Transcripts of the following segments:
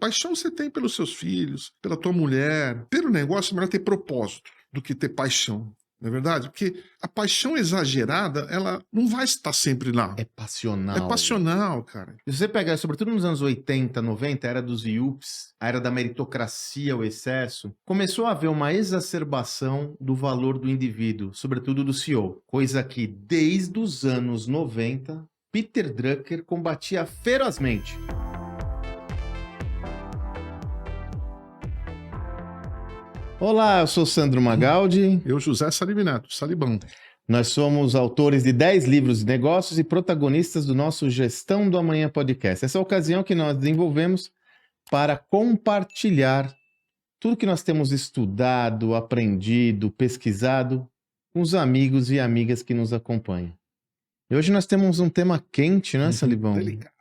Paixão você tem pelos seus filhos, pela tua mulher. Pelo negócio é melhor ter propósito do que ter paixão. Não é verdade? Porque a paixão exagerada, ela não vai estar sempre lá. É passional. É passional, cara. Se você pegar, sobretudo nos anos 80, 90, a era dos IUPs, a era da meritocracia, o excesso, começou a haver uma exacerbação do valor do indivíduo, sobretudo do CEO. Coisa que, desde os anos 90, Peter Drucker combatia ferozmente. Olá, eu sou Sandro Magaldi. Eu, José Salibinato, Salibão. Nós somos autores de 10 livros de negócios e protagonistas do nosso Gestão do Amanhã podcast. Essa é a ocasião que nós desenvolvemos para compartilhar tudo que nós temos estudado, aprendido, pesquisado com os amigos e amigas que nos acompanham. E hoje nós temos um tema quente, né, Salibão? Delicado.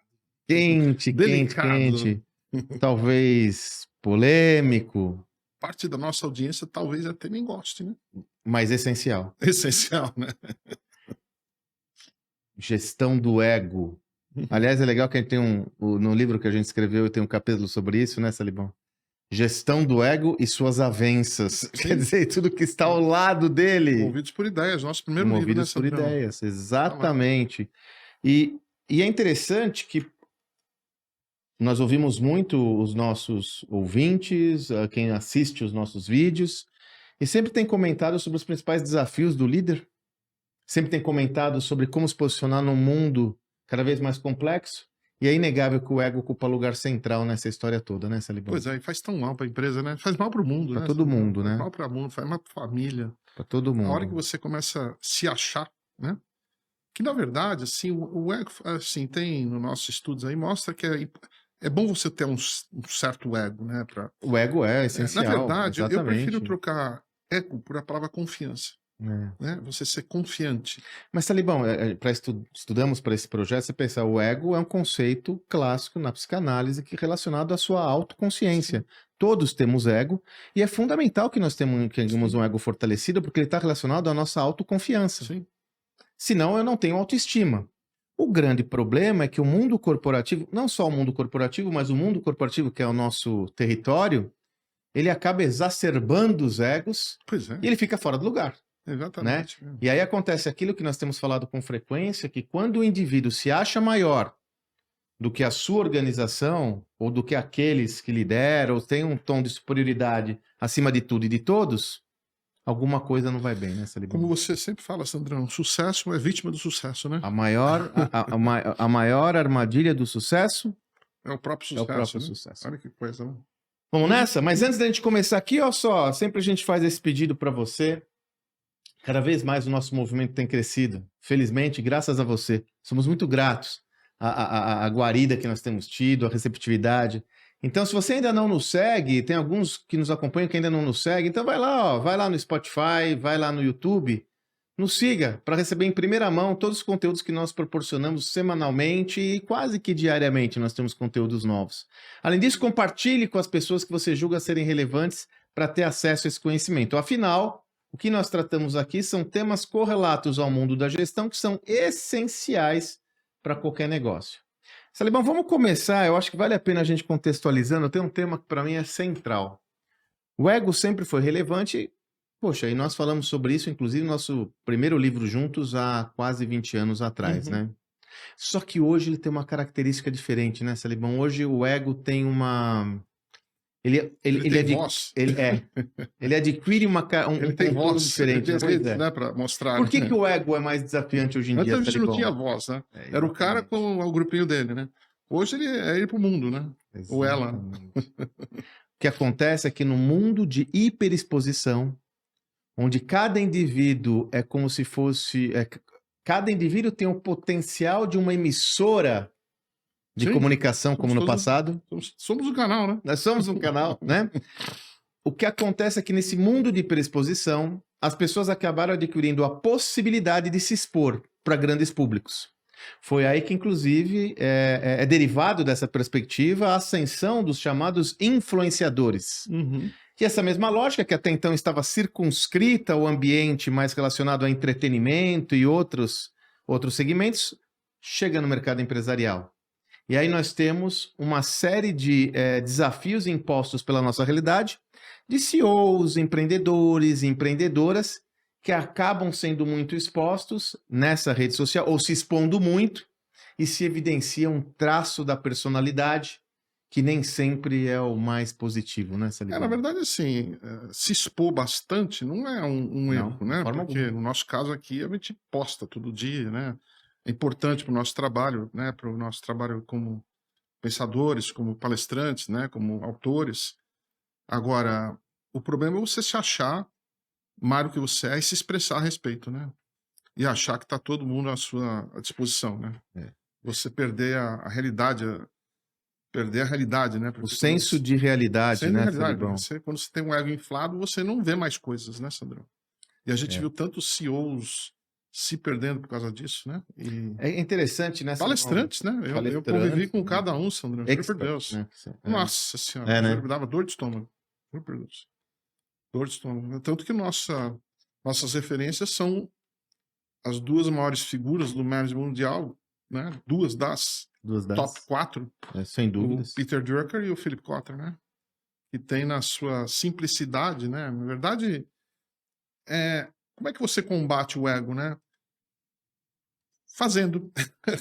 Quente, Delicado. quente. Talvez polêmico. Parte da nossa audiência talvez até nem goste, né? Mas essencial. Essencial, né? Gestão do ego. Aliás, é legal que a gente tem no livro que a gente escreveu, tem um capítulo sobre isso, né, Salibão? Gestão do ego e suas avanças. Sim. Quer dizer, tudo que está ao lado dele. Movidos por ideias, nosso primeiro livro, né, Movidos por Sandrão? ideias, exatamente. E é interessante que nós ouvimos muito os nossos ouvintes, quem assiste os nossos vídeos, e sempre tem comentado sobre os principais desafios do líder. Sempre tem comentado sobre como se posicionar num mundo cada vez mais complexo. E é inegável que o ego ocupa lugar central nessa história toda, né, Salibão? Pois é, e faz tão mal para a empresa, né? Faz mal para o mundo, Pra né? todo mundo, né? Faz mal para o mundo, faz mal para a família. Pra todo mundo. A hora que você começa a se achar, né? Que na verdade, assim, o ego, assim, tem nos nossos estudos aí, mostra que é bom você ter um certo ego, né? O ego é essencial. Na verdade, exatamente. eu prefiro trocar ego por a palavra confiança. Né? Você ser confiante. Mas, Salibão, estudamos para esse projeto, você pensa, o ego é um conceito clássico na psicanálise relacionado à sua autoconsciência. Sim. Todos temos ego, e é fundamental que nós tenhamos um ego fortalecido, porque ele está relacionado à nossa autoconfiança. Sim. Senão eu não tenho autoestima. O grande problema é que o mundo corporativo, não só o mundo corporativo, mas o mundo corporativo, que é o nosso território, ele acaba exacerbando os egos e ele fica fora do lugar. Exatamente. Né? E aí acontece aquilo que nós temos falado com frequência, que quando o indivíduo se acha maior do que a sua organização, ou do que aqueles que lideram, ou tem um tom de superioridade acima de tudo e de todos, alguma coisa não vai bem, né, Salibão? Como você sempre fala, Sandrão, sucesso é vítima do sucesso, né? A maior armadilha do sucesso é o próprio sucesso. É o próprio né? sucesso. Olha que coisa. Né? Vamos nessa? Mas antes da gente começar aqui, ó só, sempre a gente faz esse pedido para você. Cada vez mais o nosso movimento tem crescido. Felizmente, graças a você. Somos muito gratos à guarida que nós temos tido, à receptividade. Então, se você ainda não nos segue, tem alguns que nos acompanham que ainda não nos seguem, então vai lá, ó, vai lá no Spotify, vai lá no YouTube, nos siga para receber em primeira mão todos os conteúdos que nós proporcionamos semanalmente e quase que diariamente nós temos conteúdos novos. Além disso, compartilhe com as pessoas que você julga serem relevantes para ter acesso a esse conhecimento. Afinal, o que nós tratamos aqui são temas correlatos ao mundo da gestão que são essenciais para qualquer negócio. Salibão, vamos começar. Eu acho que vale a pena a gente contextualizando. Tem um tema que para mim é central. O ego sempre foi relevante. Poxa, e nós falamos sobre isso, inclusive, no nosso primeiro livro juntos há quase 20 anos atrás, né? Só que hoje ele tem uma característica diferente, né, Salibão? Hoje o ego tem uma... Ele adquire um voz diferente. Né, para mostrar. Por que o ego é mais desafiante hoje em dia? Antes a gente não tinha voz, né? Era o cara com o grupinho dele, né? Hoje ele é ir pro mundo, né? Exatamente. Ou ela. O que acontece é que no mundo de hiperexposição, onde cada indivíduo é como se fosse... cada indivíduo tem o potencial de uma emissora de comunicação, como no passado. Somos um canal, né? Nós somos um canal, né? O que acontece é que nesse mundo de hiperexposição, as pessoas acabaram adquirindo a possibilidade de se expor para grandes públicos. Foi aí que, inclusive, é derivado dessa perspectiva a ascensão dos chamados influenciadores. E essa mesma lógica, que até então estava circunscrita ao ambiente mais relacionado a entretenimento e outros segmentos, chega no mercado empresarial. E aí nós temos uma série de desafios impostos pela nossa realidade, de CEOs, empreendedores, empreendedoras, que acabam sendo muito expostos nessa rede social, ou se expondo muito, e se evidencia um traço da personalidade que nem sempre é o mais positivo, né, Salibão? Na verdade, assim, se expor bastante não é um Não, erro, né? de forma Porque alguma. no nosso caso aqui, a gente posta todo dia, né? É importante para o nosso trabalho, né? Para o nosso trabalho como pensadores, como palestrantes, né? Como autores. Agora, o problema é você se achar mais do que você é e se expressar a respeito, né? E achar que está todo mundo à sua disposição, né? É. Você perder a realidade, perder a realidade, né? O Porque senso de realidade, Sem né, realidade. Salibão? Quando você tem um ego inflado, você não vê mais coisas, né, Sandrão? E a gente É. viu tantos CEOs se perdendo por causa disso, né? E É interessante, né, Salibão? palestrantes, né? Eu Palestrantes, convivi com né? cada um, Sandrão, juro por Expert, Deus. né? Nossa Senhora, É, né? me dava dor de estômago. Juro por Deus. Dor de estômago. Tanto que nossas referências são as duas maiores figuras do management mundial, né? Duas das Duas das. top 4, Sem o dúvidas. Peter Drucker e o Philip Kotler, né? Que tem na sua simplicidade, né? Na verdade, como é que você combate o ego, né? Fazendo,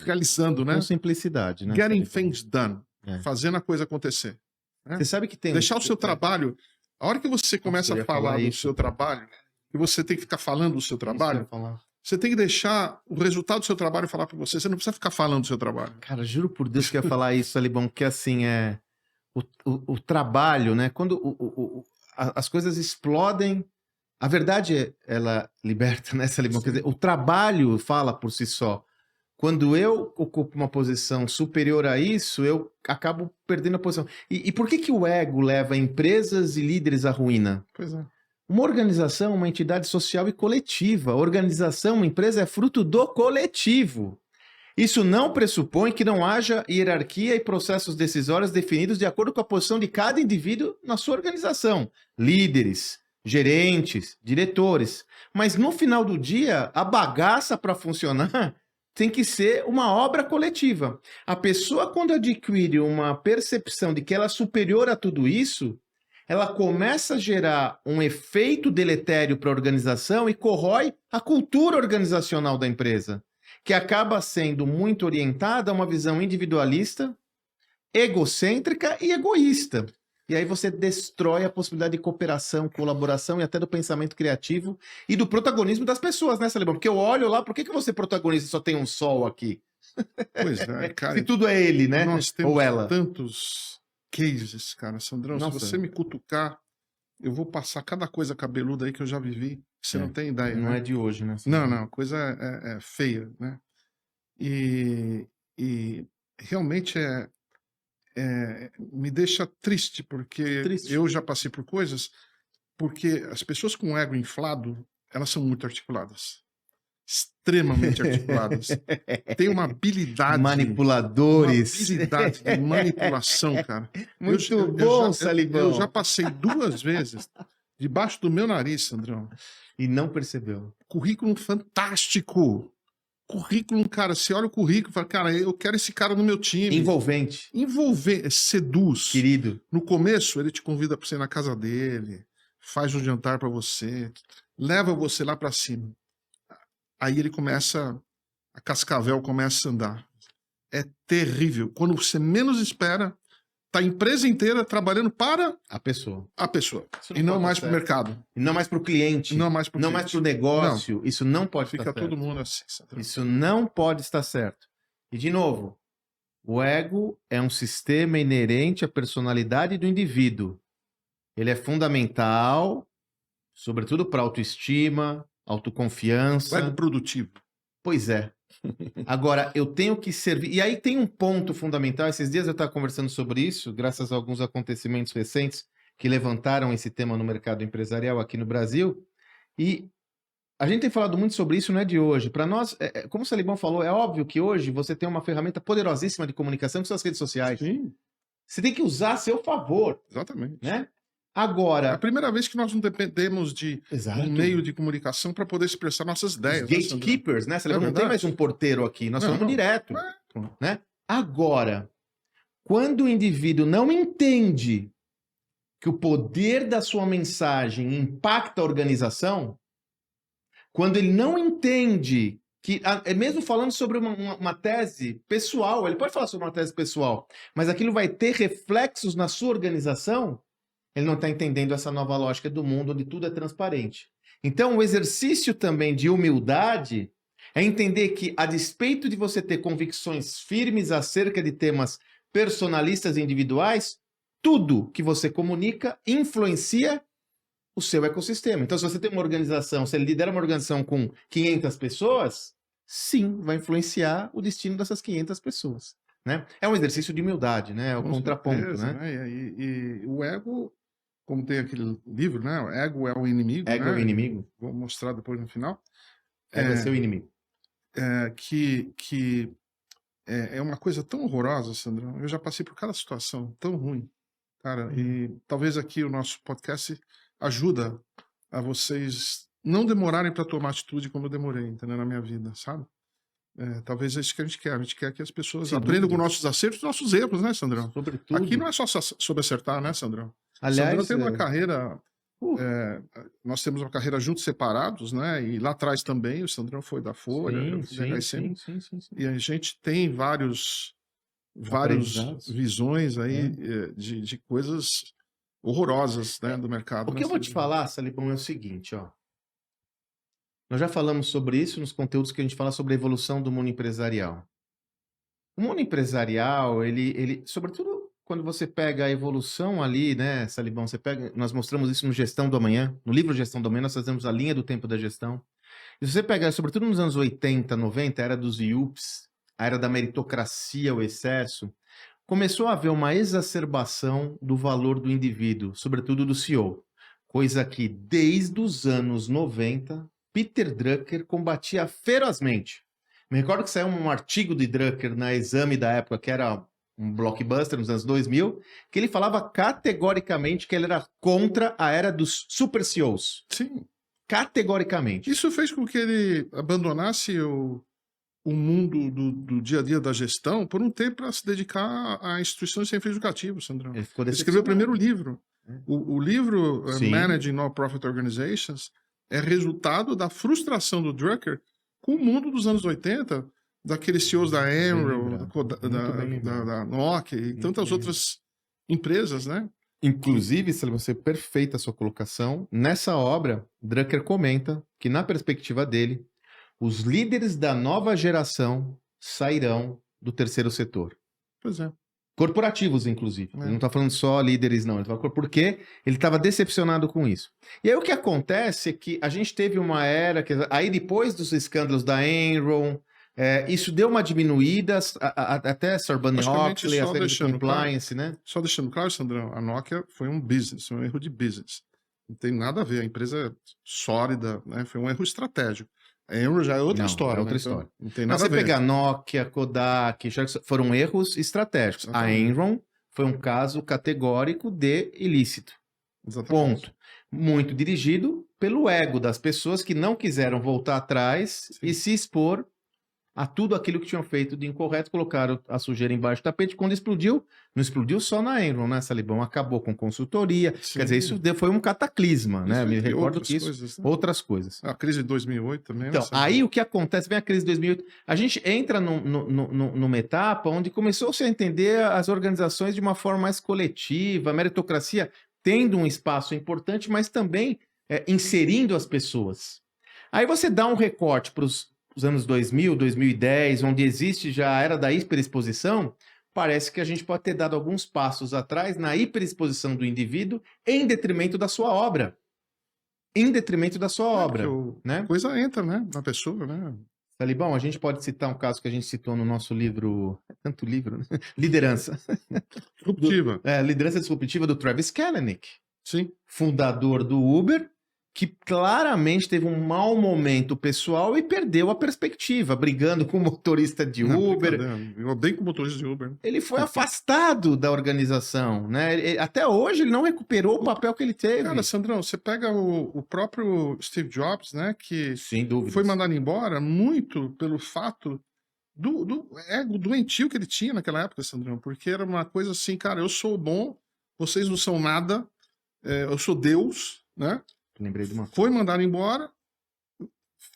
realizando, né? Com simplicidade, né? Getting Salibão? things done. É. Fazendo a coisa acontecer. Você sabe que tem Deixar o seu trabalho. A hora que você começa eu ia a falar falar do isso, seu cara. trabalho, e você tem que ficar falando do seu Isso que eu ia trabalho, falar. você tem que deixar o resultado do seu trabalho falar para você. Você não precisa ficar falando do seu trabalho. Cara, juro por Deus que eu ia falar isso, Salibão, que assim o trabalho, né? Quando as coisas explodem, a verdade ela liberta, né, Salibão? Quer Sim. dizer, o trabalho fala por si só. Quando eu ocupo uma posição superior a isso, eu acabo perdendo a posição. E por que o ego leva empresas e líderes à ruína? Pois é. Uma organização, uma entidade social e coletiva. Organização, uma empresa é fruto do coletivo. Isso não pressupõe que não haja hierarquia e processos decisórios definidos de acordo com a posição de cada indivíduo na sua organização. Líderes, gerentes, diretores. Mas no final do dia, a bagaça para funcionar tem que ser uma obra coletiva. A pessoa, quando adquire uma percepção de que ela é superior a tudo isso, ela começa a gerar um efeito deletério para a organização e corrói a cultura organizacional da empresa, que acaba sendo muito orientada a uma visão individualista, egocêntrica e egoísta. E aí você destrói a possibilidade de cooperação, colaboração e até do pensamento criativo e do protagonismo das pessoas, né, Salibão? Porque eu olho lá, por que você é protagonista e só tem um sol aqui? Pois é, cara. Se tudo é ele, né? Nós temos Ou ela. tantos cases, cara. Sandrão, Nossa. se você me cutucar, eu vou passar cada coisa cabeluda aí que eu já vivi. Você não tem ideia, Não né? é de hoje, né? Não, a coisa é feia, né? E realmente me deixa triste, porque Triste. eu já passei por coisas, porque as pessoas com ego inflado, elas são muito articuladas. Extremamente articuladas. Tem uma habilidade. Manipuladores. Uma habilidade de manipulação, cara. Muito bom, Salibão. Eu já passei 2 vezes debaixo do meu nariz, Sandrão. E não percebeu. Currículo fantástico. Currículo, cara, você olha o currículo e fala, cara, eu quero esse cara no meu time. Envolvente. Seduz. Querido. No começo, ele te convida para você ir na casa dele, faz um jantar para você, leva você lá para cima. Aí ele começa, a cascavel começa a andar. É terrível. Quando você menos espera, tá a empresa inteira trabalhando para a pessoa. E não mais para o mercado. E não mais para o cliente. Não mais para o negócio. Não. Isso não pode Fica estar certo. Todo mundo assim. Sabe? Isso não pode estar certo. E, de novo, o ego é um sistema inerente à personalidade do indivíduo. Ele é fundamental, sobretudo para autoestima, autoconfiança. O ego produtivo. Pois é. Agora, eu tenho que servir... E aí tem um ponto fundamental. Esses dias eu estava conversando sobre isso, graças a alguns acontecimentos recentes que levantaram esse tema no mercado empresarial aqui no Brasil. E a gente tem falado muito sobre isso, não é de hoje. Para nós, como o Salibão falou, é óbvio que hoje você tem uma ferramenta poderosíssima de comunicação que são as redes sociais. Sim. Você tem que usar a seu favor. Exatamente. Né? Agora... É a primeira vez que nós não dependemos de Exato. um meio de comunicação para poder expressar nossas ideias. Os gatekeepers, né? Não tem mais um porteiro aqui, nós falamos direto. Né? Agora, Quando o indivíduo não entende que o poder da sua mensagem impacta a organização, quando ele não entende que, mesmo falando sobre uma tese pessoal, ele pode falar sobre uma tese pessoal, mas aquilo vai ter reflexos na sua organização, ele não está entendendo essa nova lógica do mundo onde tudo é transparente. Então, o exercício também de humildade é entender que, a despeito de você ter convicções firmes acerca de temas personalistas e individuais, tudo que você comunica influencia o seu ecossistema. Então, se você tem uma organização, se ele lidera uma organização com 500 pessoas, sim, vai influenciar o destino dessas 500 pessoas. Né? É um exercício de humildade, né? É o Com contraponto. certeza, Né? E o ego, como tem aquele livro, né? O ego é o inimigo, Ego é o né? inimigo. Vou mostrar depois no final. Ego é seu inimigo. Que é uma coisa tão horrorosa, Sandrão. Eu já passei por cada situação tão ruim, cara. E talvez aqui o nosso podcast ajuda a vocês não demorarem para tomar atitude como eu demorei, entendeu? Na minha vida, sabe? Talvez é isso que a gente quer. A gente quer que as pessoas Sem aprendam dúvida. com nossos acertos e nossos erros, né, Sandrão? Sobretudo. Aqui não é só sobre acertar, né, Sandrão? Aliás, Sandrão tem uma carreira... nós temos uma carreira juntos, separados, né? E lá atrás também, o Sandrão foi da Folha, eu fui da HSM. Sim. E a gente tem vários visões aí de coisas horrorosas, né, do mercado. O que eu vou te falar, Salibão, é o seguinte, ó. Nós já falamos sobre isso nos conteúdos que a gente fala sobre a evolução do mundo empresarial. O mundo empresarial, ele sobretudo quando você pega a evolução ali, né, Salibão, nós mostramos isso no Gestão do Amanhã, no livro Gestão do Amanhã, nós fazemos a linha do tempo da gestão. E se você pega, sobretudo nos anos 80, 90, a era dos IUPs, a era da meritocracia, o excesso, começou a haver uma exacerbação do valor do indivíduo, sobretudo do CEO, coisa que desde os anos 90, Peter Drucker combatia ferozmente. Me recordo que saiu um artigo de Drucker na Exame da época, que era um blockbuster nos anos 2000, que ele falava categoricamente que ele era contra a era dos super CEOs. Sim. Categoricamente. Isso fez com que ele abandonasse o mundo do dia a dia da gestão por um tempo para se dedicar a instituições sem fins lucrativos, Sandrão. Ele ficou Ele escreveu o primeiro livro. O livro Sim. Managing Non-Profit Organizations é resultado da frustração do Drucker com o mundo dos anos 80, daqueles CEOs da Enron, da Nokia e tantas outras empresas, né? Inclusive, se você perfeita a sua colocação, nessa obra, Drucker comenta que, na perspectiva dele, os líderes da nova geração sairão do terceiro setor. Pois é. Corporativos, inclusive. Ele não está falando só líderes, não. Ele fala porque ele estava decepcionado com isso. E aí o que acontece é que a gente teve uma era... Aí depois dos escândalos da Enron, isso deu uma diminuída, até Sarbanes-Oxley, a série de compliance, né? Só deixando claro, Sandrão, a Nokia foi um business, um erro de business. Não tem nada a ver, a empresa é sólida, né? Foi um erro estratégico. A Enron já é outra história. É outra né? história. Então, não tem nada a ver. Você pegar Nokia, Kodak, foram erros estratégicos. Exatamente. A Enron foi um caso categórico de ilícito. Exatamente. Ponto. Muito dirigido pelo ego das pessoas que não quiseram voltar atrás e se expor a tudo aquilo que tinham feito de incorreto, colocaram a sujeira embaixo do tapete. Quando explodiu, não explodiu só na Enron, né, Salibão? Acabou com consultoria. Sim. Quer dizer, isso foi um cataclisma, né? Me recordo que isso... Outras coisas. A crise de 2008 também. Então, aí o que acontece, vem a crise de 2008, a gente entra numa etapa onde começou-se a entender as organizações de uma forma mais coletiva, a meritocracia tendo um espaço importante, mas também inserindo as pessoas. Aí você dá um recorte para os anos 2000, 2010, onde existe já a era da hiperexposição, parece que a gente pode ter dado alguns passos atrás na hiperexposição do indivíduo em detrimento da sua obra. Em detrimento da sua obra. Né? A coisa entra, né? Na pessoa, né? Salibão, a gente pode citar um caso que a gente citou no nosso livro, tanto livro, né? Liderança. Disruptiva. Liderança Disruptiva do Travis Kalanick. Sim. Fundador do Uber, que claramente teve um mau momento pessoal e perdeu a perspectiva, brigando com o motorista de Uber. Eu odeio com o motorista de Uber. Ele foi afastado da organização, né? Até hoje ele não recuperou o papel que ele teve. Cara, Sandrão, você pega o próprio Steve Jobs, né? Que sem dúvida foi mandado embora muito pelo fato do ego doentio que ele tinha naquela época, Sandrão, porque era uma coisa assim, cara, eu sou bom, vocês não são nada, eu sou Deus, né? Lembrei de uma Foi coisa. mandado embora,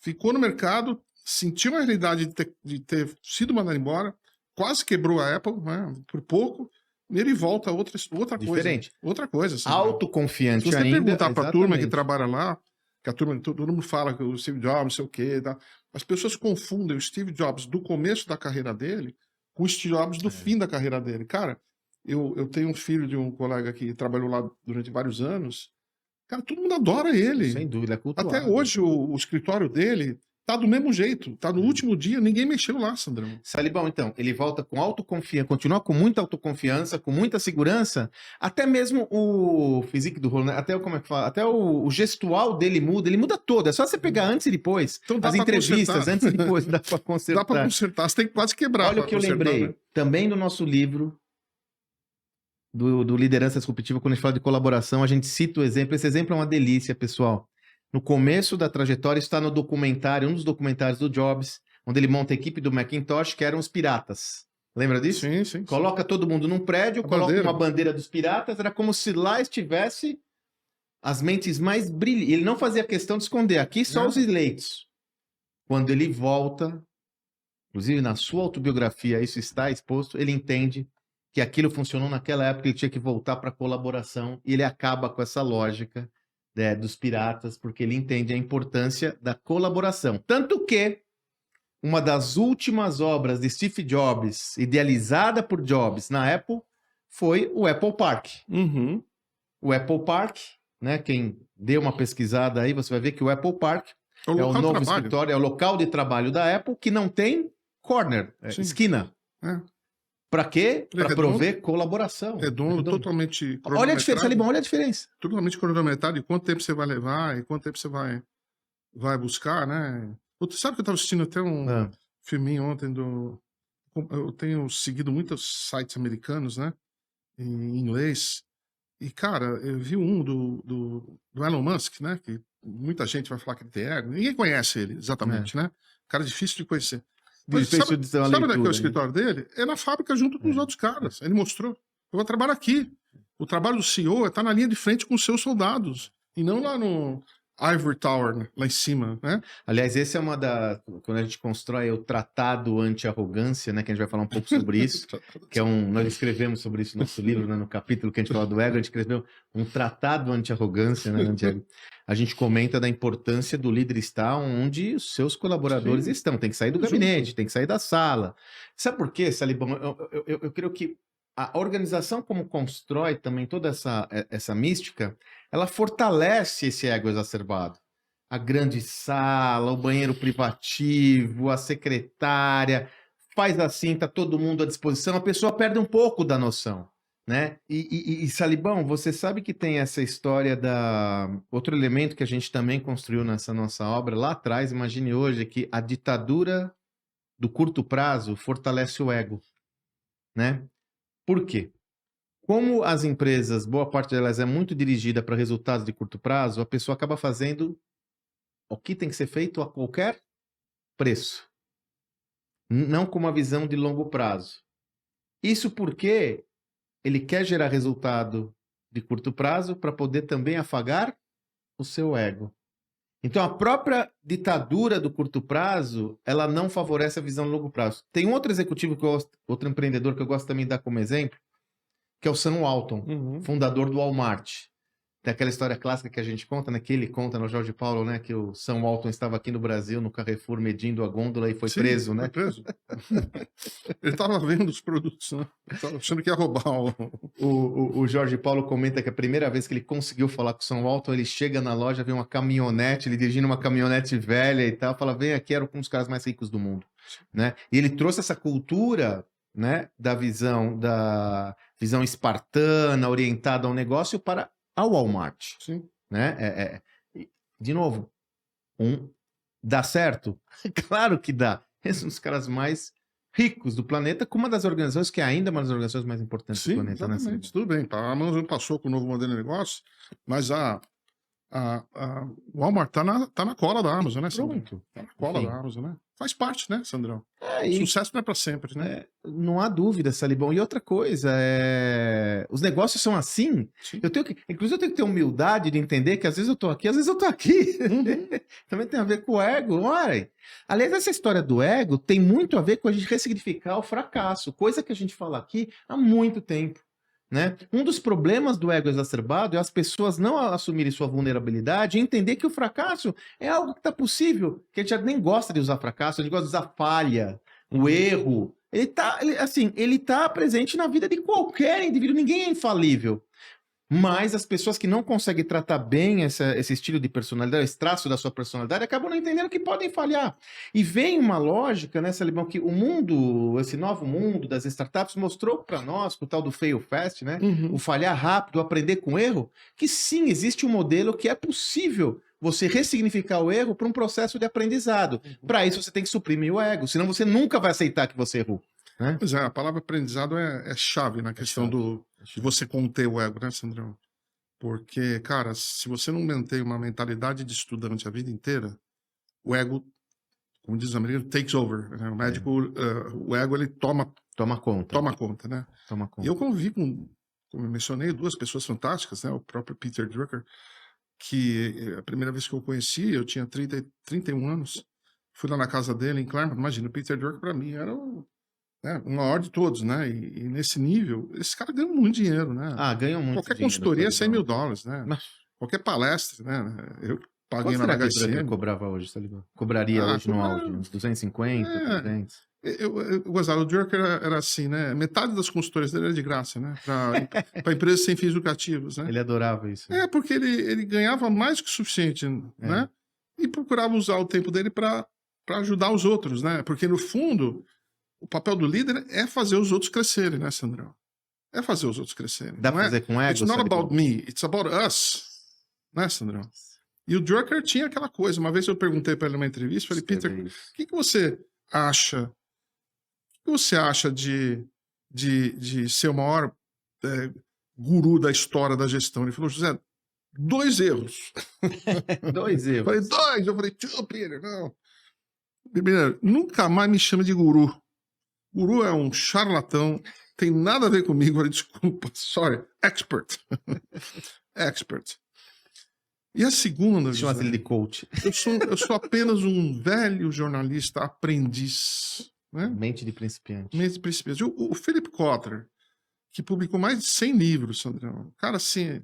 ficou no mercado, sentiu a realidade de ter sido mandado embora, quase quebrou a Apple, né? Por pouco, e ele volta a outra coisa. Diferente. Outra coisa. Sandrão. Se Autoconfiante você ainda. perguntar para a turma que exatamente. trabalha lá, que a turma, todo mundo fala que o Steve Jobs, não sei o quê, tá? As pessoas confundem o Steve Jobs do começo da carreira dele com o Steve Jobs do fim da carreira dele. Cara, eu tenho um filho de um colega que trabalhou lá durante vários anos. Cara, todo mundo adora ele. Sem dúvida, é cultuado. Até hoje o escritório dele tá do mesmo jeito. Tá no último dia, ninguém mexeu lá, Sandrão. Salibão, então, ele volta com autoconfiança, continua com muita autoconfiança, com muita segurança, até mesmo o physique do rolo, né? Até como é que fala? Até o gestual dele muda, ele muda todo. É só você pegar antes e depois. Então dá as pra entrevistas, consertar. antes e depois, dá pra consertar. Dá pra consertar. Você tem que quase quebrar. Olha o que eu lembrei, né? também do nosso livro, do Liderança Disruptiva, quando a gente fala de colaboração, a gente cita o exemplo. Esse exemplo é uma delícia, pessoal. No começo da trajetória está no documentário, um dos documentários do Jobs, onde ele monta a equipe do Macintosh, que eram os piratas. Lembra disso? Sim, sim. Coloca todo mundo num prédio, coloca bandeira. uma bandeira dos piratas, era como se lá estivesse as mentes mais brilhantes. Ele não fazia questão de esconder, aqui só Não. os eleitos. Quando ele volta, inclusive na sua autobiografia isso está exposto, ele entende que aquilo funcionou naquela época, ele tinha que voltar para a colaboração, e ele acaba com essa lógica dos piratas, porque ele entende a importância da colaboração. Tanto que uma das últimas obras de Steve Jobs, idealizada por Jobs na Apple, foi o Apple Park. Uhum. O Apple Park, né? Quem deu uma pesquisada aí, você vai ver que o Apple Park é o novo escritório, é o local de trabalho da Apple que não tem corner, esquina. Para quê? Para prover colaboração. Redondo, totalmente Olha a diferença, Libão, olha a diferença. Totalmente cronometrado, e quanto tempo você vai levar, e quanto tempo você vai buscar, né? Sabe que eu estava assistindo até um filminho ontem eu tenho seguido muitos sites americanos, né? Em inglês. E, cara, eu vi um do Elon Musk, né? Que muita gente vai falar que ele tem ego. Ninguém conhece ele, exatamente, né? Cara difícil de conhecer. Mas sabe onde é que é o escritório dele? É na fábrica junto com os outros caras. Ele mostrou. Eu vou trabalhar aqui. O trabalho do CEO é estar na linha de frente com os seus soldados. E não lá no Ivory Tower, lá em cima, né? Aliás, esse é uma quando a gente constrói o Tratado Anti-Arrogância, né? Que a gente vai falar um pouco sobre isso. Que é nós escrevemos sobre isso no nosso livro, né, no capítulo que a gente fala do ego, a gente escreveu um Tratado Anti-Arrogância, né, Santiago? A gente comenta da importância do líder estar onde os seus colaboradores estão. Tem que sair do gabinete, tem que sair da sala. Sabe por quê, Salibão? Eu creio que a organização como constrói também toda essa mística, ela fortalece esse ego exacerbado. A grande sala, o banheiro privativo, a secretária, faz assim, tá todo mundo à disposição, a pessoa perde um pouco da noção, né? E Salibão, você sabe que tem essa história outro elemento que a gente também construiu nessa nossa obra lá atrás, imagine hoje, que a ditadura do curto prazo fortalece o ego, né? Por quê? Como as empresas, boa parte delas é muito dirigida para resultados de curto prazo, a pessoa acaba fazendo o que tem que ser feito a qualquer preço. Não com uma visão de longo prazo. Isso porque ele quer gerar resultado de curto prazo para poder também afagar o seu ego. Então, a própria ditadura do curto prazo, ela não favorece a visão de longo prazo. Tem um outro executivo, outro empreendedor que eu gosto também de dar como exemplo, que é o Sam Walton, fundador do Walmart. Tem aquela história clássica que a gente conta, né? Que ele conta no Jorge Paulo, né? Que o Sam Walton estava aqui no Brasil, no Carrefour, medindo a gôndola e foi preso, né? Foi preso. Ele estava vendo os produtos, né? Estava achando que ia roubar. O Jorge Paulo comenta que a primeira vez que ele conseguiu falar com o Sam Walton, ele chega na loja, vê uma caminhonete, ele dirigindo uma caminhonete velha e tal, fala, vem aqui, era um dos caras mais ricos do mundo, né? E ele trouxe essa cultura, né? Da visão espartana, orientada ao negócio para ao Walmart. Sim. Né? De novo, dá certo? Claro que dá. Esses são os caras mais ricos do planeta, com uma das organizações que é ainda uma das organizações mais importantes do planeta. Exatamente. Tudo bem. A Amazon passou com o novo modelo de negócio, mas O Walmart tá na cola da Amazon, né, Sandrão? Pronto. Tá na cola Enfim. da Amazon, né? Faz parte, né, Sandrão? E, Sucesso não é para sempre, né? não há dúvida, Salibão. E outra coisa, os negócios são assim. Sim. Inclusive, eu tenho que ter humildade de entender que às vezes eu tô aqui, às vezes eu tô aqui. Uhum. Também tem a ver com o ego. Olha, aliás, essa história do ego tem muito a ver com a gente ressignificar o fracasso, coisa que a gente fala aqui há muito tempo. Né? Um dos problemas do ego exacerbado é as pessoas não assumirem sua vulnerabilidade e entender que o fracasso é algo que está possível, que a gente já nem gosta de usar fracasso, a gente gosta de usar falha, o erro. Ele tá presente na vida de qualquer indivíduo, ninguém é infalível. Mas as pessoas que não conseguem tratar bem esse estilo de personalidade, esse traço da sua personalidade, acabam não entendendo que podem falhar. E vem uma lógica, né, Salibão, que o mundo, esse novo mundo das startups mostrou para nós, com o tal do fail fast, né, o falhar rápido, o aprender com erro, que sim, existe um modelo que é possível você ressignificar o erro para um processo de aprendizado. Para isso você tem que suprimir o ego, senão você nunca vai aceitar que você errou. Né? Pois é, a palavra aprendizado é chave na questão de você conter o ego, né, Sandrão? Porque, cara, se você não mantém uma mentalidade de estudante a vida inteira, o ego, como diz o americano, takes over. Né? O médico, o ego, ele toma conta, né? Toma conta. E eu convivi como eu mencionei, duas pessoas fantásticas, né? O próprio Peter Drucker, que a primeira vez que eu conheci, eu tinha 31 anos, fui lá na casa dele em Claremont. Imagina, o Peter Drucker para mim era o maior de todos, né? E nesse nível, esses caras ganham muito dinheiro, né? Ganham muito Qualquer dinheiro. consultoria é $100 mil, né? Mas... Qualquer palestra, né? Eu paguei Quanto na será que o HSM. Drucker cobrava hoje, Salibão? Cobraria hoje no auge? Uns 250, 300? Eu gostava, o Drucker era assim, né? Metade das consultorias dele era de graça, né? Para empresas sem fins lucrativos, né? Ele adorava isso. Porque ele ganhava mais que o suficiente, né? E procurava usar o tempo dele para ajudar os outros, né? Porque, no fundo, o papel do líder é fazer os outros crescerem, né, Sandrão? É fazer os outros crescerem. Dá pra fazer com ego, It's not Salibão? about me, it's about us. Né, Sandrão? E o Drucker tinha aquela coisa. Uma vez eu perguntei para ele numa entrevista, falei, Peter, o que você acha? O que você acha de ser o maior guru da história da gestão? Ele falou, José, 2 erros. 2 erros. Falei, 2. Eu falei, Peter, não. Primeiro, nunca mais me chame de guru. Guru é um charlatão, tem nada a ver comigo, falei, desculpa, sorry, expert. Expert. E a segunda, chama ele de coach. Eu sou apenas um velho jornalista aprendiz. Né? Mente de principiante. Mente de principiante. O Philip Kotler, que publicou mais de 100 livros, Sandrão. Cara, assim,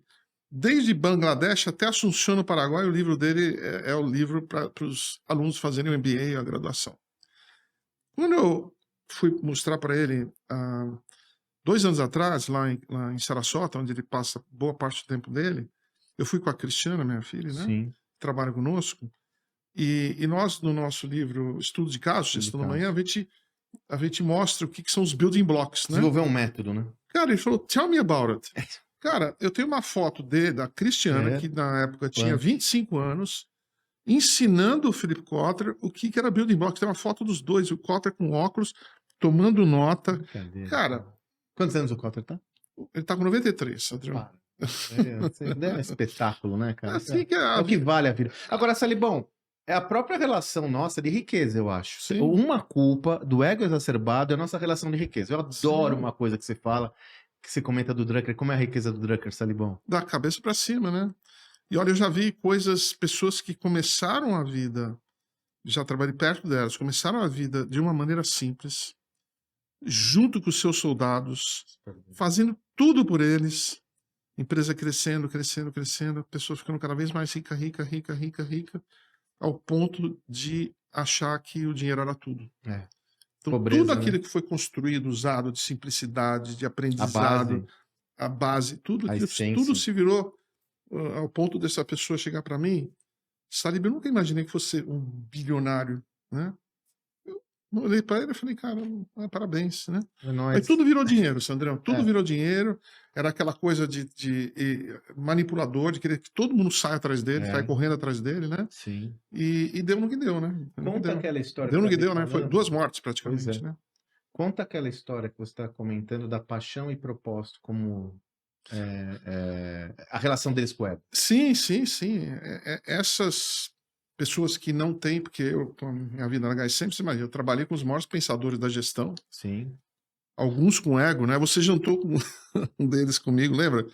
desde Bangladesh até Assunção, no Paraguai, o livro dele é o livro para os alunos fazerem o MBA e a graduação. Quando eu fui mostrar para ele, 2 anos atrás, lá em Sarasota, onde ele passa boa parte do tempo dele, eu fui com a Cristiana, minha filha, né? Sim. Que trabalha conosco. E nós, no nosso livro Estudo de Casos, Gestão da Manhã, a gente mostra o que são os building blocks, né? Desenvolver um método, né? Cara, ele falou, tell me about it. Cara, eu tenho uma foto da Cristiana, que na época tinha 25 anos, ensinando o Philip Kotler o que era building blocks. Tem uma foto dos dois, o Kotler com óculos, tomando nota. Cara... Quantos anos o Kotler tá? Ele tá com 93, Sandrão. É um espetáculo, né, cara? Assim é o que vale a vida. Agora, Salibão, é a própria relação nossa de riqueza, eu acho. Sim. Uma culpa do ego exacerbado é a nossa relação de riqueza. Eu adoro uma coisa que você fala, que você comenta do Drucker. Como é a riqueza do Drucker, Salibão? Da cabeça para cima, né? E olha, eu já vi pessoas que começaram a vida, já trabalhei perto delas, começaram a vida de uma maneira simples, junto com os seus soldados, fazendo tudo por eles, empresa crescendo, crescendo, crescendo, pessoas ficando cada vez mais rica, ao ponto de achar que o dinheiro era tudo. Então, Pobreza, tudo aquilo né? que foi construído, usado de simplicidade, de aprendizado, a base, tudo se virou ao ponto dessa pessoa chegar para mim, Salib, eu nunca imaginei que fosse um bilionário, né? Eu olhei para ele e falei, cara, parabéns, né? Mas tudo virou dinheiro, Sandrão, tudo virou dinheiro. Era aquela coisa de manipulador, de querer que todo mundo saia atrás dele, saia correndo atrás dele, né? Sim. E deu no que deu, né? Conta aquela história. Deu no que deu, né? Foi 2 mortes praticamente, né? Conta aquela história que você está comentando da paixão e propósito como a relação deles com o ego. Sim, sim, sim. Essas pessoas que não têm, porque eu, com a minha vida na HSM, você imagina, eu trabalhei com os maiores pensadores da gestão, Sim. alguns com ego, né? Você jantou com um deles comigo, lembra?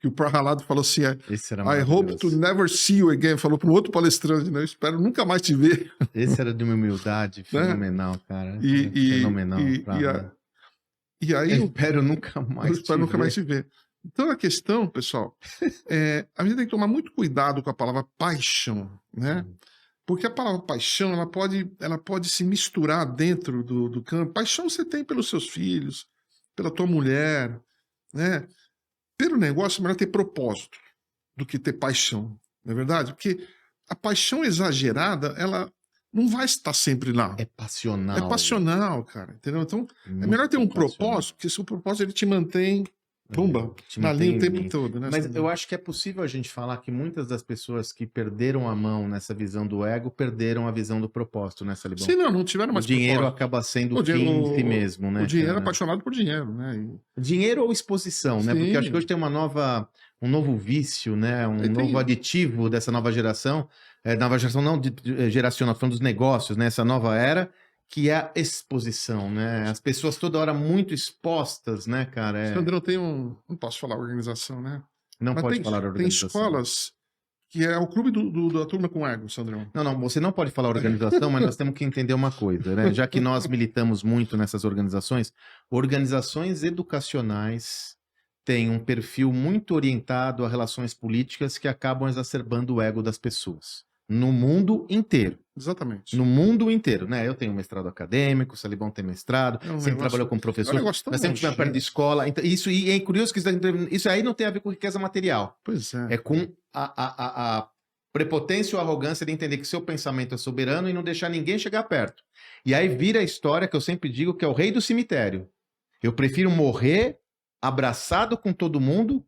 Que o Prahalad falou assim, Esse era I hope to maravilhoso. never see you again. Falou para um outro palestrante, né? Eu espero nunca mais te ver. Esse era de uma humildade Né? fenomenal, cara. Fenomenal. E aí Eu espero nunca eu mais espero te nunca ver. mais te ver. Então a questão, pessoal, a gente tem que tomar muito cuidado com a palavra paixão, né? Sim. Porque a palavra paixão, ela pode se misturar dentro do campo. Paixão você tem pelos seus filhos, pela tua mulher, né? Pelo negócio, é melhor ter propósito do que ter paixão, não é verdade? Porque a paixão exagerada, ela não vai estar sempre lá. É passional. É passional, cara, entendeu? Então, é Muito melhor ter um passional. propósito, porque se o propósito ele te mantém, pumba, Te na mantém linha o tempo em- todo, né? Mas Sandro? eu acho que é possível a gente falar que muitas das pessoas que perderam a mão nessa visão do ego perderam a visão do propósito, né, Salibão? Sim, não tiveram O mais dinheiro propósito. acaba sendo O o di- fim em si o- mesmo, né, O dinheiro é cara? apaixonado por dinheiro, né? Dinheiro ou exposição, né? Porque eu acho que Sim. hoje tem um novo vício, né? Um Aí tem- novo aditivo dessa nova geração. Nova geração não geracional, falando dos negócios, né? Essa nova era, que é a exposição, né? As pessoas toda hora muito expostas, né, cara? Sandrão, tem um. Não posso falar organização, né? Não Mas pode tem, falar tem organização. escolas que é o clube da turma com ego, Sandrão. Não, você não pode falar organização, mas nós temos que entender uma coisa, né? Já que nós militamos muito nessas organizações educacionais têm um perfil muito orientado a relações políticas que acabam exacerbando o ego das pessoas. No mundo inteiro. Exatamente. No mundo inteiro, né? Eu tenho mestrado acadêmico, o Salibão tem mestrado, É um sempre negócio- trabalhou com é um professor, negócio tão nós sempre tivemos perto de nojento. escola. Então, e é curioso que isso aí não tem a ver com riqueza material. Pois é. É com a prepotência ou arrogância de entender que seu pensamento é soberano e não deixar ninguém chegar perto. E aí vira a história que eu sempre digo que é o rei do cemitério. Eu prefiro morrer abraçado com todo mundo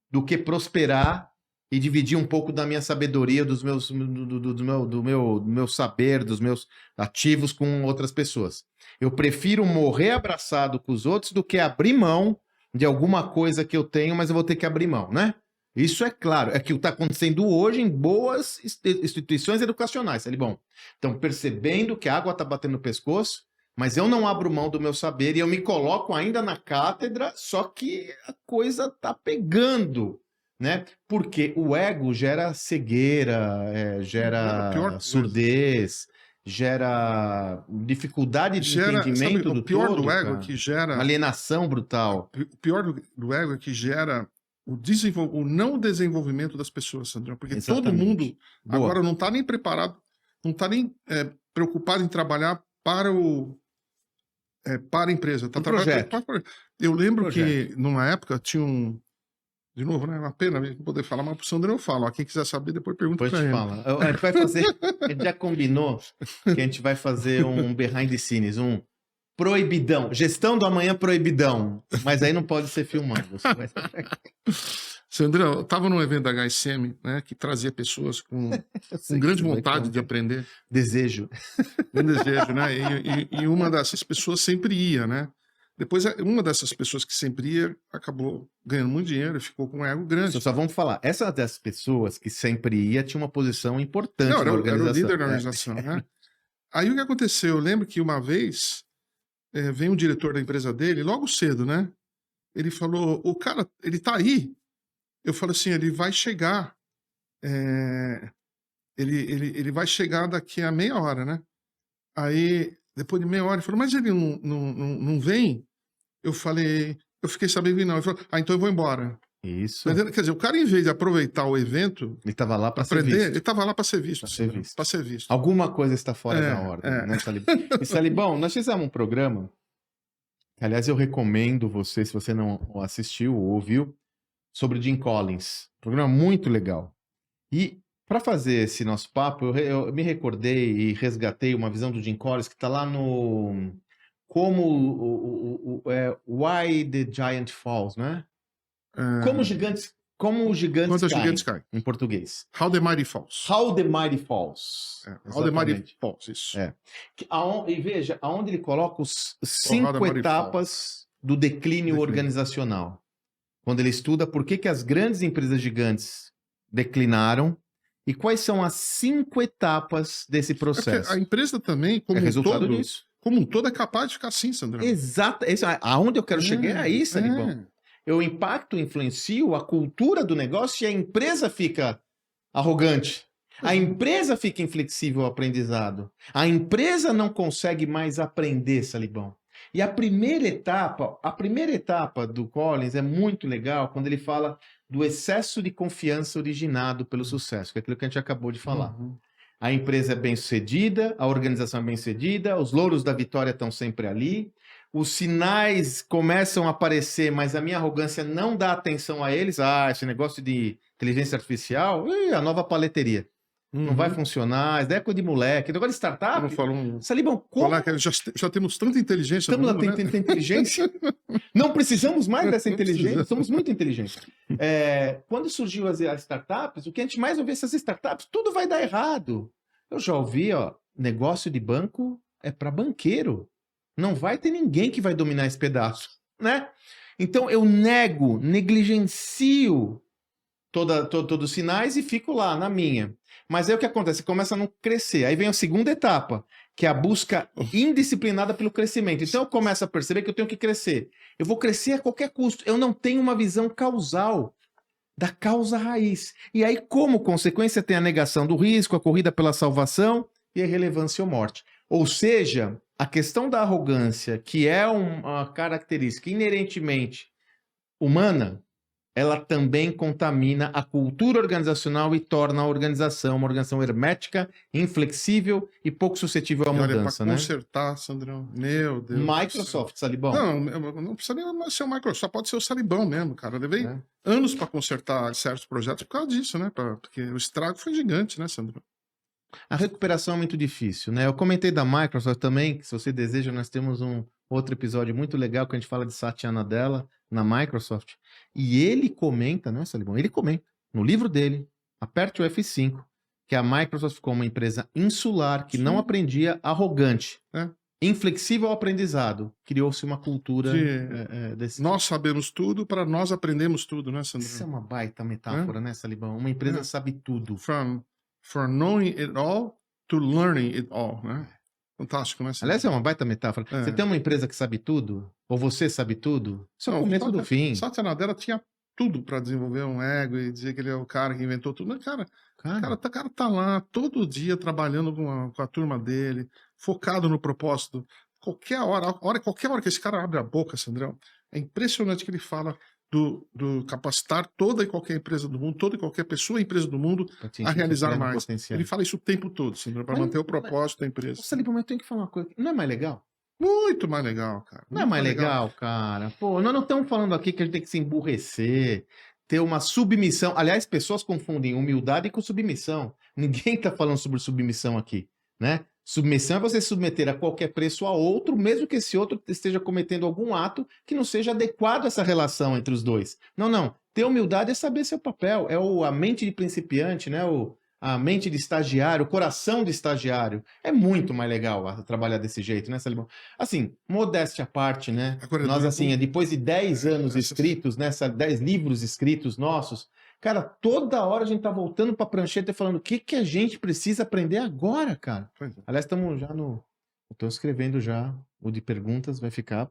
do que prosperar e dividir um pouco da minha sabedoria, do meu saber, dos meus ativos com outras pessoas. Eu prefiro morrer abraçado com os outros do que abrir mão de alguma coisa que eu tenho, mas eu vou ter que abrir mão, né? Isso é claro, é que o que está acontecendo hoje em boas instituições educacionais, sabe? Bom, estão percebendo que a água está batendo no pescoço, mas eu não abro mão do meu saber e eu me coloco ainda na cátedra, só que a coisa está pegando, né? Porque o ego gera cegueira, gera Pior coisa. surdez, gera dificuldade de entendimento sabe, do o pior todo, do ego cara. é que gera. Uma alienação brutal. O pior do ego é que gera o não desenvolvimento das pessoas, Sandrão. Porque todo Exatamente. mundo Boa. agora não está nem preparado, não está nem preocupado em trabalhar para para a empresa. Tá Um trabalhando projeto. Eu lembro Projeto. que numa época tinha de novo, né? Uma pena não poder falar, mas pro Sandrão eu falo. Ó, quem quiser saber, depois pergunta Depois para te ele. fala. A gente vai fazer. A gente já combinou que a gente vai fazer um behind the scenes, um proibidão. Gestão do amanhã proibidão. Mas aí não pode ser filmado. Você vai... Sandrão, eu estava num evento da HSM, né? Que trazia pessoas com grande vontade de aprender. Desejo. Um desejo, né? E uma dessas pessoas sempre ia, né? Depois, uma dessas pessoas que sempre ia acabou ganhando muito dinheiro e ficou com um ego grande. Só vamos falar. Essa das pessoas que sempre ia tinha uma posição importante Não, na era o organização. líder da organização, né? Aí o que aconteceu? Eu lembro que uma vez veio um diretor da empresa dele, logo cedo, né? Ele falou, o cara, ele tá aí. Eu falei assim, ele vai chegar. Ele vai chegar daqui a meia hora, né? Aí, depois de meia hora, ele falou, mas ele não vem? Eu fiquei sabendo que não. Ele falou, então eu vou embora. Isso. Quer dizer, o cara, em vez de aproveitar o evento, Ele estava lá para ser aprender, visto. ele estava lá para ser visto. Pra ser visto. Para ser visto. Alguma coisa está fora da ordem, né, Salibão? E Salibão, nós fizemos um programa, que, aliás, eu recomendo você, se você não assistiu ou ouviu, sobre Jim Collins. Programa muito legal. E para fazer esse nosso papo, eu me recordei e resgatei uma visão do Jim Collins que está lá no Why the Giant Falls, né? Como os gigantes Quando os gigantes caem, caem. em português. How the Mighty Falls. How the Mighty Falls. How the Mighty Exatamente. Falls, isso. E veja, aonde ele coloca os How the 5 Mighty etapas do declínio organizacional. quando ele estuda por que as grandes empresas gigantes declinaram e quais são as 5 etapas desse processo. A empresa também, É resultado disso. como um todo, é capaz de ficar assim, Sandrão. Exato. Aonde eu quero chegar é aí, Salibão. O impacto influencia a cultura do negócio e a empresa fica arrogante. A empresa fica inflexível ao aprendizado. A empresa não consegue mais aprender, Salibão. E a primeira etapa do Collins é muito legal quando ele fala do excesso de confiança originado pelo sucesso, que é aquilo que a gente acabou de falar. A empresa é bem-sucedida, a organização é bem-sucedida, os louros da vitória estão sempre ali, os sinais começam a aparecer, mas a minha arrogância não dá atenção a eles. Esse negócio de inteligência artificial, a nova paleteria. Não vai funcionar, isso é coisa de moleque. Agora, startup. Salibão, como? Já temos tanta inteligência. Estamos lá, tanta inteligência. Não precisamos mais dessa inteligência. Somos muito inteligentes. Quando surgiu as startups, o que a gente mais ouve essas startups, tudo vai dar errado. Eu já ouvi, negócio de banco é para banqueiro. Não vai ter ninguém que vai dominar esse pedaço, né? Então eu negligencio todos os sinais e fico lá na minha. Mas aí o que acontece? Começa a não crescer. Aí vem a segunda etapa, que é a busca indisciplinada pelo crescimento. Então eu começo a perceber que eu tenho que crescer. Eu vou crescer a qualquer custo. Eu não tenho uma visão causal da causa raiz. E aí, como consequência, tem a negação do risco, a corrida pela salvação e a irrelevância ou morte. Ou seja, a questão da arrogância, que é uma característica inerentemente humana, ela também contamina a cultura organizacional e torna a organização uma organização hermética, inflexível e pouco suscetível à mudança, para consertar, Sandrão, meu Deus. Microsoft, Salibão. Não precisa nem ser o Microsoft, pode ser o Salibão mesmo, cara. Eu levei anos para consertar certos projetos por causa disso, né? Porque o estrago foi gigante, né, Sandrão? A recuperação é muito difícil, né? Eu comentei da Microsoft também, que se você deseja, nós temos um outro episódio muito legal que a gente fala de Satya Nadella na Microsoft. E ele comenta, né, Salibão? Ele comenta no livro dele, aperte o F5, que a Microsoft ficou uma empresa insular, que não aprendia, arrogante, inflexível ao aprendizado. Criou-se uma cultura desse Nós sabemos tudo para nós aprendemos tudo, né, Sandro? Isso é uma baita metáfora, né, Salibão? Uma empresa sabe tudo. From knowing it all to learning it all, né? Fantástico, né? Aliás, é uma baita metáfora. Você tem uma empresa que sabe tudo? Ou você sabe tudo? Isso é o começo do fim. Satya Nadella tinha tudo para desenvolver um ego e dizer que ele é o cara que inventou tudo. Mas, cara, o cara tá lá todo dia trabalhando com a turma dele, focado no propósito. Qualquer hora que esse cara abre a boca, Sandrão, é impressionante que ele fala do capacitar toda e qualquer empresa do mundo, toda e qualquer pessoa e empresa do mundo a realizar mais. Ele fala isso o tempo todo, Sandrão, para manter o propósito da empresa. Salibão, eu tenho que falar uma coisa. Não é mais legal? Muito mais legal, cara. Não é mais legal, cara. Pô, nós não estamos falando aqui que a gente tem que se emburrecer, ter uma submissão. Aliás, pessoas confundem humildade com submissão. Ninguém está falando sobre submissão aqui, né? Submissão é você submeter a qualquer preço a outro, mesmo que esse outro esteja cometendo algum ato que não seja adequado a essa relação entre os dois. Não. Ter humildade é saber seu papel. É a mente de principiante, né? A mente de estagiário, o coração de estagiário. É muito mais legal trabalhar desse jeito, né, Salibão? Assim, modéstia à parte, né? Agora, nós, assim, depois de 10 anos escritos, né? 10 livros escritos nossos, cara, toda hora a gente tá voltando pra prancheta e falando o que a gente precisa aprender agora, cara. Aliás, estamos já Estou escrevendo já. O de perguntas vai ficar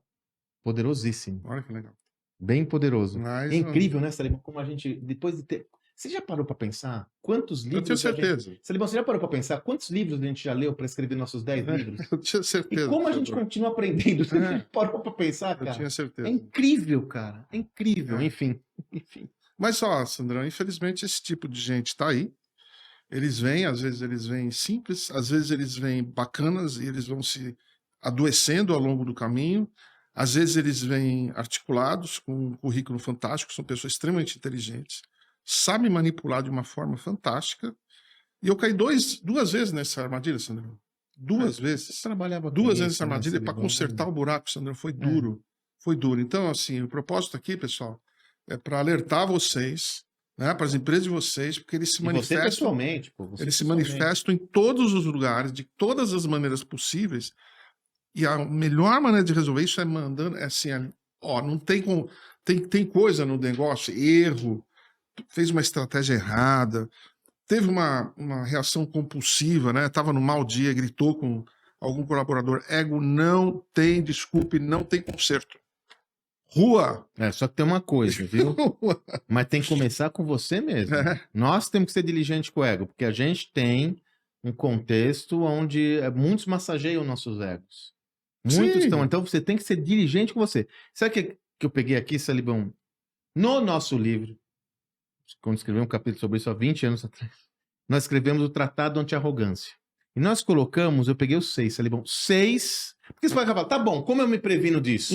poderosíssimo. Olha que legal. Bem poderoso. É incrível, né, Salibão? Como a gente, depois de ter... Você já parou para pensar quantos livros... Eu tenho certeza. Salibão, você já parou para pensar quantos livros a gente já leu para escrever nossos 10 livros? Eu tinha certeza. E como a gente continua aprendendo? Você já parou para pensar, cara? Eu tinha certeza. É incrível, cara. É incrível. Enfim. Mas só, Sandrão, infelizmente esse tipo de gente tá aí. Eles vêm, às vezes eles vêm simples, às vezes eles vêm bacanas e eles vão se adoecendo ao longo do caminho. Às vezes eles vêm articulados, com um currículo fantástico, são pessoas extremamente inteligentes, sabem manipular de uma forma fantástica. E eu caí duas vezes nessa armadilha, Sandrão. Duas vezes. Trabalhava duas vezes nessa armadilha para consertar o buraco, Sandrão. Foi duro. Foi duro. Então, assim, o propósito aqui, pessoal, é para alertar vocês, né, para as empresas de vocês, porque eles se manifestam. Você pessoalmente, pô. Eles se manifestam em todos os lugares, de todas as maneiras possíveis. E a melhor maneira de resolver isso é mandando, é assim, ó, não tem como. tem coisa no negócio, erro, fez uma estratégia errada, teve uma reação compulsiva, né? Tava no mau dia, gritou com algum colaborador. Ego não tem desculpa e não tem conserto. Rua! Só que tem uma coisa, viu? Rua. Mas tem que começar com você mesmo. Nós temos que ser diligentes com o ego, porque a gente tem um contexto onde muitos massageiam nossos egos. Muitos Sim. estão. Então você tem que ser diligente com você. Sabe o que eu peguei aqui, Salibão? No nosso livro, quando escrevemos um capítulo sobre isso há 20 anos atrás, nós escrevemos o Tratado Anti-Arrogância. E nós colocamos, eu peguei os 6, Salibão. 6. Porque você vai falar, tá bom, como eu me previno disso?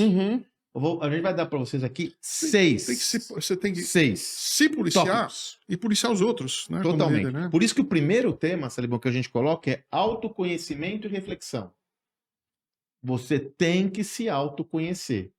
A gente vai dar para vocês aqui 6. Você tem que 6. se policiar tópicos. E policiar os outros, né? Totalmente. Líder, né? Por isso que o primeiro tema, Salibão, que a gente coloca é autoconhecimento e reflexão. Você tem que se autoconhecer.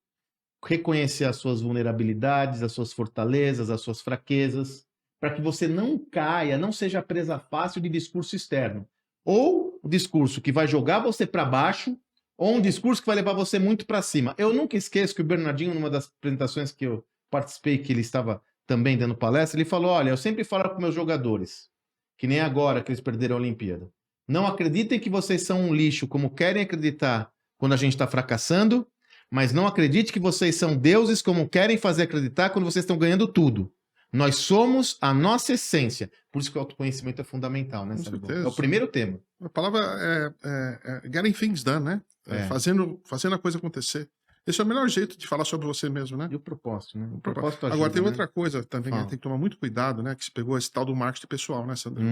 Reconhecer as suas vulnerabilidades, as suas fortalezas, as suas fraquezas, para que você não caia, não seja presa fácil de discurso externo. Ou um discurso que vai jogar você para baixo, ou um discurso que vai levar você muito para cima. Eu nunca esqueço que o Bernardinho, numa das apresentações que eu participei, que ele estava também dando palestra, ele falou, olha, eu sempre falo para meus jogadores, que nem agora que eles perderam a Olimpíada, não acreditem que vocês são um lixo, como querem acreditar quando a gente está fracassando, mas não acredite que vocês são deuses, como querem fazer acreditar quando vocês estão ganhando tudo. Nós somos a nossa essência. Por isso que o autoconhecimento é fundamental, né, Salibão? É o primeiro tema. A palavra é getting things done, né? Fazendo a coisa acontecer. Esse é o melhor jeito de falar sobre você mesmo, né? E o propósito, né? O propósito ajuda, agora tem outra coisa também, tem que tomar muito cuidado, né? Que se pegou esse tal do marketing pessoal, né, Sandro?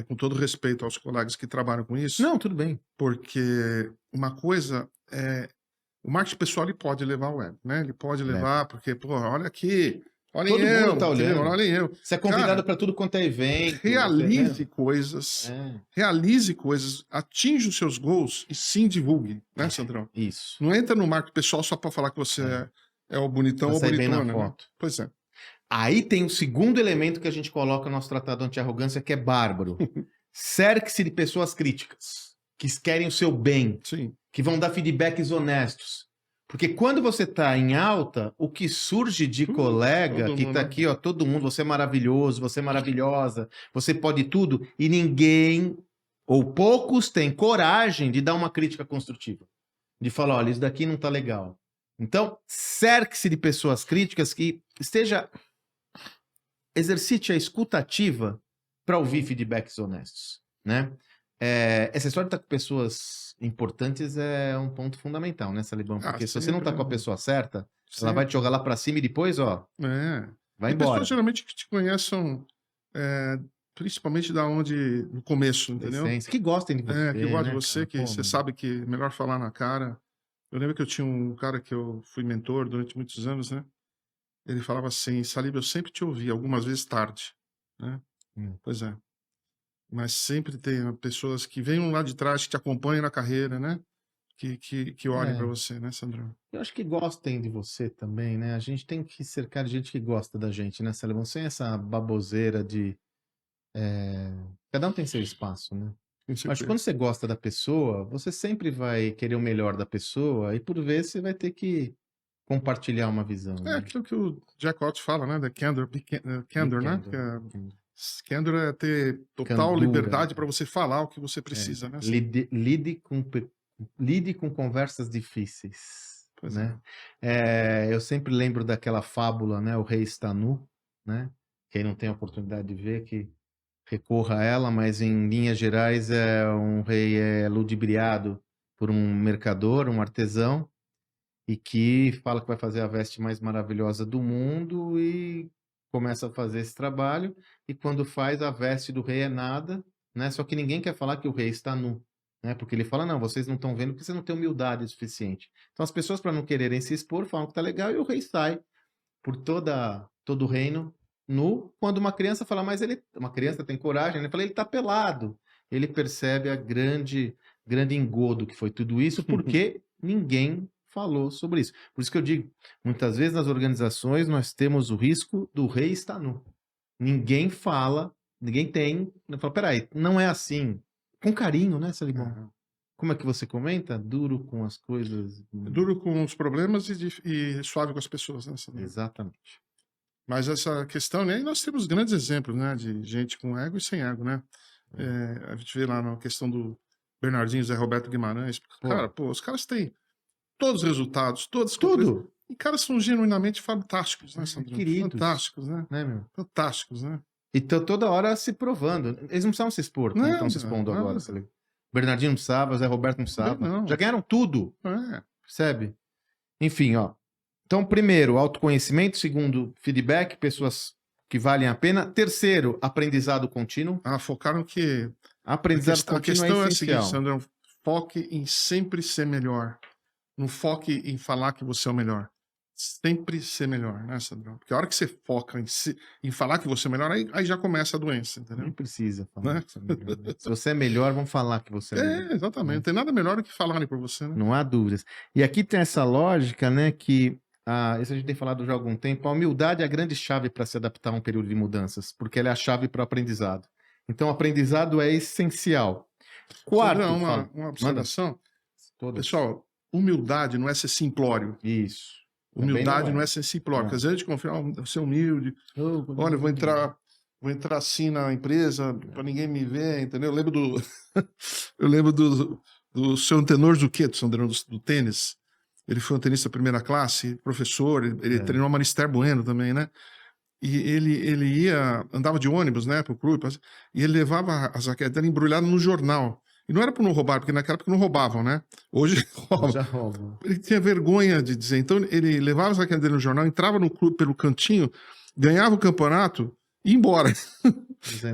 Com todo respeito aos colegas que trabalham com isso. Não, tudo bem. Porque uma coisa é... O marketing pessoal, ele pode levar o ego, né? Ele pode levar, porque, pô, olha aqui... Olha todo mundo tá olhando. Olha eu. Você é convidado para tudo quanto é evento. Realize coisas. Realize coisas. Atinja os seus goals e sim divulgue, né, Sandrão? Isso. Não entra no marketing pessoal só para falar que você é o bonitão ou bonitona, né? Foto. Pois é. Aí tem o segundo elemento que a gente coloca no nosso tratado anti-arrogância, que é bárbaro. Cerque-se de pessoas críticas, que querem o seu bem, que vão dar feedbacks honestos. Porque quando você tá em alta, o que surge de colega que tá aqui, ó, todo mundo, você é maravilhoso, você é maravilhosa, você pode tudo, e ninguém, ou poucos, têm coragem de dar uma crítica construtiva. De falar, olha, isso daqui não tá legal. Então, cerque-se de pessoas críticas que exercite a escuta ativa para ouvir feedbacks honestos, né? Essa história de estar com pessoas importantes é um ponto fundamental, né, Salibão? Porque se você não tá com a pessoa certa, ela vai te jogar lá para cima e depois, ó, vai embora. Pessoas geralmente que te conheçam, principalmente da onde, no começo, entendeu? Que gostem de você, que gostam de de você, que você sabe que é melhor falar na cara. Eu lembro que eu tinha um cara que eu fui mentor durante muitos anos, né? Ele falava assim, Salib, eu sempre te ouvi, algumas vezes tarde, né? Pois é. Mas sempre tem pessoas que vêm lá de trás, que te acompanham na carreira, né? Que olhem para você, né, Sandrão? Eu acho que gostem de você também, né? A gente tem que cercar de gente que gosta da gente, né, Salibão? Sem essa baboseira de... Cada um tem seu espaço, né? Mas quando você gosta da pessoa, você sempre vai querer o melhor da pessoa e por vezes você vai ter que compartilhar uma visão. É aquilo que o Jack Welch fala, né? Da candor, né? Candor é ter total liberdade para você falar o que você precisa, né? Lide com conversas difíceis. Pois né? Eu sempre lembro daquela fábula, né? O rei está nu, né? Quem não tem a oportunidade de ver, que recorra a ela, mas em linhas gerais um rei ludibriado por um mercador, um artesão, e que fala que vai fazer a veste mais maravilhosa do mundo e começa a fazer esse trabalho, e quando faz, a veste do rei é nada, né? Só que ninguém quer falar que o rei está nu, né? Porque ele fala, não, vocês não estão vendo porque você não tem humildade suficiente. Então as pessoas, para não quererem se expor, falam que tá legal, e o rei sai por todo o reino nu. Quando uma criança fala, mas uma criança tem coragem, ele fala, ele tá pelado. Ele percebe a grande engodo que foi tudo isso, porque ninguém falou sobre isso. Por isso que eu digo, muitas vezes nas organizações nós temos o risco do rei estar nu. Ninguém fala, ninguém tem. Fala, peraí, não é assim. Com carinho, né, Salibão? Como é que você comenta? Duro com as coisas. Duro com os problemas e suave com as pessoas, né, Sandro? Exatamente. Mas essa questão, né? E nós temos grandes exemplos, né? De gente com ego e sem ego, né? A gente vê lá na questão do Bernardinho, Zé Roberto Guimarães. Cara, pô, os caras têm todos os resultados, todas as conquistas. Tudo. E caras são genuinamente fantásticos, né, Sandro? Queridos. Fantásticos, né? Né, meu? Fantásticos, né? E estão toda hora se provando. Eles não precisavam se expor, como estão se expondo agora. Sabe? Bernardinho não precisava, Zé Roberto não precisava. Não. Já ganharam tudo. É. Percebe? Enfim, ó. Então, primeiro, autoconhecimento. Segundo, feedback, pessoas que valem a pena. Terceiro, aprendizado contínuo. Focaram que Aprendizado a contínuo questão é a essencial. seguinte, Sandro, foque em sempre ser melhor. Não foque em falar que você é o melhor. Sempre ser melhor, né, Sandrão? Porque a hora que você foca em falar que você é melhor, aí já começa a doença, entendeu? Nem precisa falar Né? que você é melhor, né? Se você é melhor, vamos falar que você é melhor. Exatamente. Não tem nada melhor do que falarem por você, né? Não há dúvidas. E aqui tem essa lógica, né, que isso a gente tem falado já há algum tempo, a humildade é a grande chave para se adaptar a um período de mudanças, porque ela é a chave para o aprendizado. Então, o aprendizado é essencial. Quarto, Sandrão, uma observação. Pessoal, humildade não é ser simplório. Isso. Humildade não é ser simplório. Porque às vezes a gente confia, ser humilde. Olha, vou entrar assim na empresa para ninguém me ver, entendeu? Eu lembro do seu Antenor Zucchetto, Sandrão, do tênis. Ele foi um tenista primeira classe, professor, ele treinou a Manister Bueno também, né? E ele andava de ônibus, né, pro clube, e ele levava as raquetes dele embrulhadas no jornal. E não era para não roubar, porque naquela época não roubavam, né? Hoje roubam. Já roubam. Ele tinha vergonha de dizer. Então ele levava as raquetes dele no jornal, entrava no clube pelo cantinho, ganhava o campeonato e ia embora.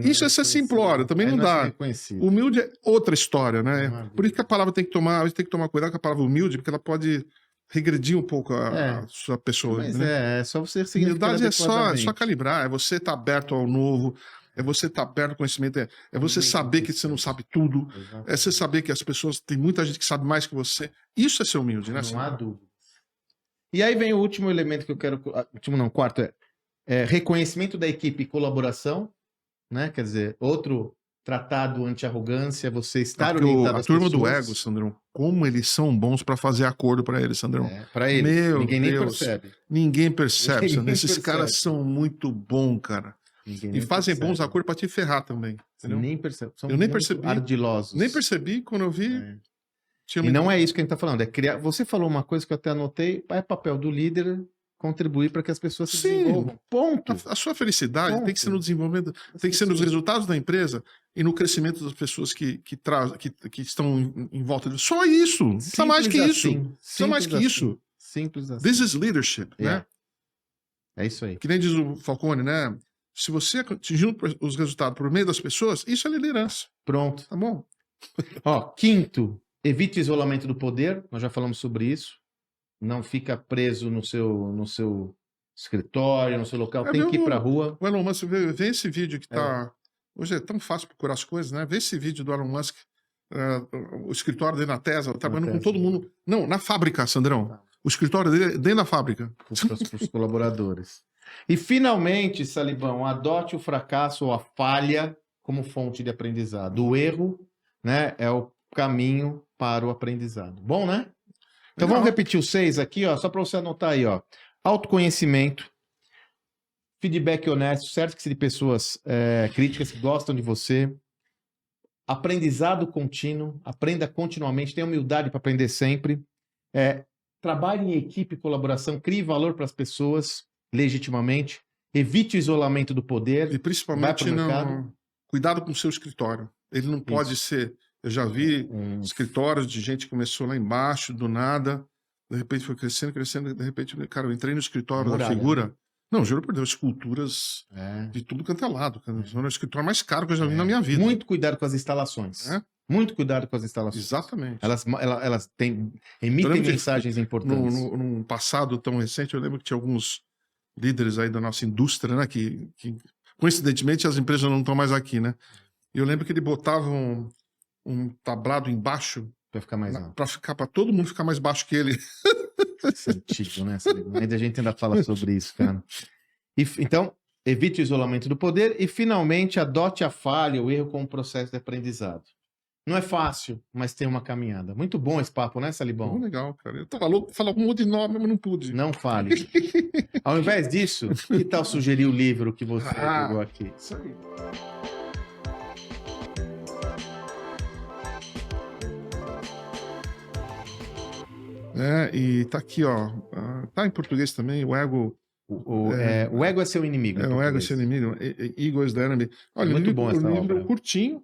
Isso é ser simplório, também não dá. Humilde é outra história, né? Por isso que a palavra tem que tomar cuidado com a palavra humilde, porque ela pode regredir um pouco a sua pessoa. Mas né? É só você seguir. Humildade é só calibrar, é você estar aberto ao novo, é você estar aberto ao conhecimento, é você saber que você não sabe tudo, é você saber que as pessoas, tem muita gente que sabe mais que você. Isso é ser humilde, né? Não há dúvida. E aí vem o último elemento que eu quero, quarto é reconhecimento da equipe e colaboração, né? Quer dizer, outro tratado anti-arrogância, você estar orientado às turma pessoas. do ego, Sandrão, como eles são bons para fazer acordo para eles, Sandrão. Para eles, Meu ninguém Deus, nem percebe. Ninguém percebe. Esses caras são muito bons, cara. E fazem bons acordos para te ferrar também. Entendeu? Nem percebe. Eu nem percebi. Ardilosos. Nem percebi quando eu vi. E não é isso que a gente está falando. É criar. Você falou uma coisa que eu até anotei. É papel do líder contribuir para que as pessoas se desenvolvam. Ponto. A sua felicidade tem que ser no desenvolvimento, tem que ser nos resultados da empresa e no crescimento das pessoas que estão em volta disso. Só isso. Não precisa mais que isso. Só mais que isso. Simples assim. This is leadership, né? É isso aí. Que nem diz o Falcone, né? Se você atingir os resultados por meio das pessoas, isso é liderança. Pronto. Tá bom? Quinto, evite isolamento do poder. Nós já falamos sobre isso. Não fica preso no seu escritório, no seu local. Tem que ir para a rua. O Elon Musk, vê esse vídeo que tá... Hoje é tão fácil procurar as coisas, né? Vê esse vídeo do Elon Musk, o escritório dele na Tesla, trabalhando com todo mundo. Não, na fábrica, Sandrão. O escritório dele dentro da fábrica. Para os colaboradores. E, finalmente, Salibão, adote o fracasso ou a falha como fonte de aprendizado. O erro, né, é o caminho para o aprendizado. Bom, né? Então vamos repetir os 6 aqui, só para você anotar aí, autoconhecimento, feedback honesto, certo? De pessoas críticas que gostam de você, aprendizado contínuo, aprenda continuamente, tenha humildade para aprender sempre, trabalhe em equipe e colaboração, crie valor para as pessoas legitimamente, evite o isolamento do poder. E principalmente cuidado com o seu escritório. Ele não pode ser... Eu já vi escritórios de gente que começou lá embaixo, do nada, de repente foi crescendo, de repente, cara, eu entrei no escritório da figura. Né? Não, juro por Deus, esculturas de tudo quanto é lado. É o escritório mais caro que eu já vi na minha vida. Muito cuidado com as instalações. Muito cuidado com as instalações. Exatamente. Elas emitem mensagens importantes. Num passado tão recente, eu lembro que tinha alguns líderes aí da nossa indústria, né, que coincidentemente as empresas não estão mais aqui, né? E eu lembro que ele botava um tablado embaixo para todo mundo ficar mais baixo que ele. Isso é antigo, né? Ainda a gente ainda fala sobre isso, cara. Então, evite o isolamento do poder e, finalmente, adote a falha, o erro como processo de aprendizado. Não é fácil, mas tem uma caminhada. Muito bom esse papo, né, Muito Salibão? legal, cara. Eu tava louco pra falar um monte de nome, mas não pude. Não fale. Ao invés disso, que tal sugerir o livro que você pegou aqui? Isso aí. E tá aqui, ó. Tá em português também, o ego. O ego é seu inimigo. O ego é seu inimigo. Ego is the enemy. Olha, Muito bom essa livro obra. curtinho,